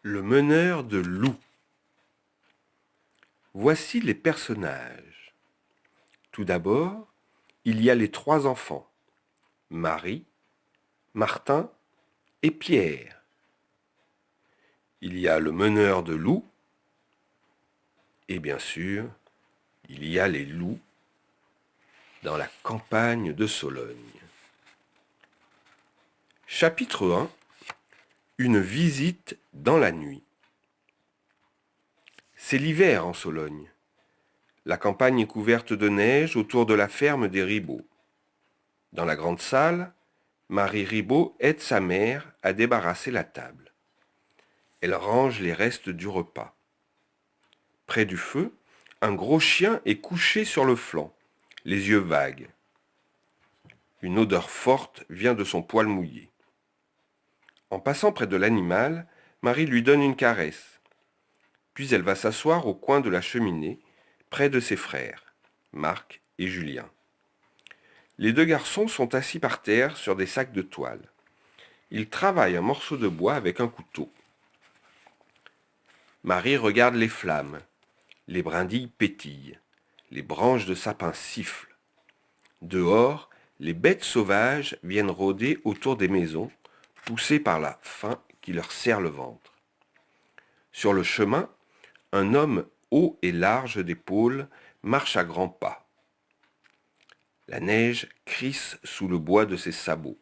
Le meneur de loups. Voici les personnages. Tout d'abord, il y a les trois enfants, Marie, Martin et Pierre. Il y a le meneur de loups et bien sûr, il y a les loups dans la campagne de Sologne. Chapitre 1. Une visite dans la nuit. C'est l'hiver en Sologne. La campagne est couverte de neige autour de la ferme des Ribot. Dans la grande salle, Marie Ribot aide sa mère à débarrasser la table. Elle range les restes du repas. Près du feu, un gros chien est couché sur le flanc, les yeux vagues. Une odeur forte vient de son poil mouillé. En passant près de l'animal, Marie lui donne une caresse. Puis elle va s'asseoir au coin de la cheminée, près de ses frères, Marc et Julien. Les deux garçons sont assis par terre sur des sacs de toile. Ils travaillent un morceau de bois avec un couteau. Marie regarde les flammes. Les brindilles pétillent. Les branches de sapin sifflent. Dehors, les bêtes sauvages viennent rôder autour des maisons, poussées par la faim qui leur serre le ventre. Sur le chemin, un homme haut et large d'épaules marche à grands pas. La neige crisse sous le bois de ses sabots.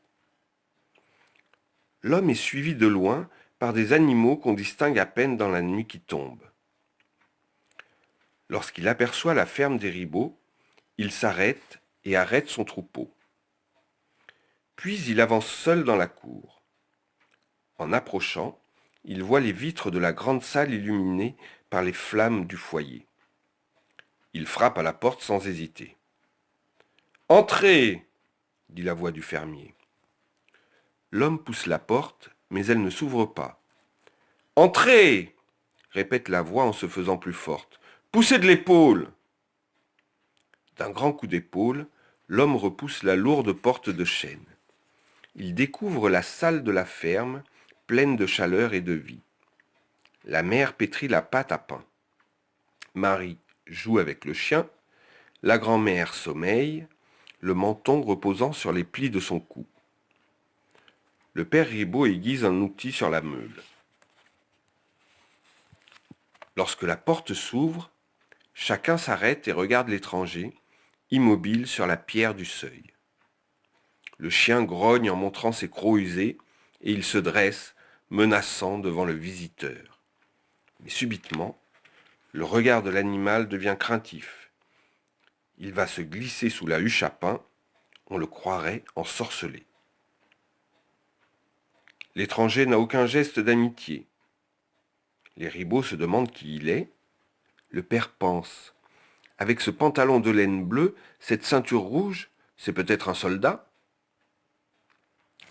L'homme est suivi de loin par des animaux qu'on distingue à peine dans la nuit qui tombe. Lorsqu'il aperçoit la ferme des Ribot, il s'arrête et arrête son troupeau. Puis il avance seul dans la cour. En approchant, il voit les vitres de la grande salle illuminées par les flammes du foyer. Il frappe à la porte sans hésiter. « Entrez !» dit la voix du fermier. L'homme pousse la porte, mais elle ne s'ouvre pas. « Entrez !» répète la voix en se faisant plus forte. « Poussez de l'épaule !» D'un grand coup d'épaule, l'homme repousse la lourde porte de chêne. Il découvre la salle de la ferme, pleine de chaleur et de vie. La mère pétrit la pâte à pain. Marie joue avec le chien. La grand-mère sommeille, le menton reposant sur les plis de son cou. Le père Ribot aiguise un outil sur la meule. Lorsque la porte s'ouvre, chacun s'arrête et regarde l'étranger, immobile sur la pierre du seuil. Le chien grogne en montrant ses crocs usés et il se dresse, menaçant devant le visiteur. Mais subitement, le regard de l'animal devient craintif. Il va se glisser sous la huche à pain, on le croirait ensorcelé. L'étranger n'a aucun geste d'amitié. Les Ribot se demandent qui il est. Le père pense. Avec ce pantalon de laine bleue, cette ceinture rouge, c'est peut-être un soldat.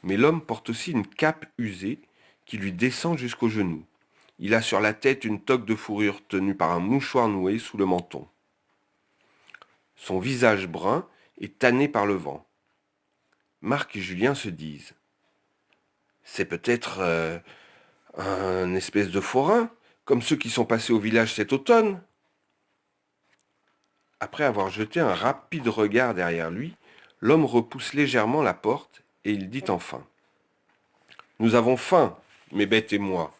Mais l'homme porte aussi une cape usée qui lui descend jusqu'aux genoux. Il a sur la tête une toque de fourrure tenue par un mouchoir noué sous le menton. Son visage brun est tanné par le vent. Marc et Julien se disent « C'est peut-être un espèce de forain, comme ceux qui sont passés au village cet automne. » Après avoir jeté un rapide regard derrière lui, l'homme repousse légèrement la porte et il dit enfin « Nous avons faim, mes bêtes et moi.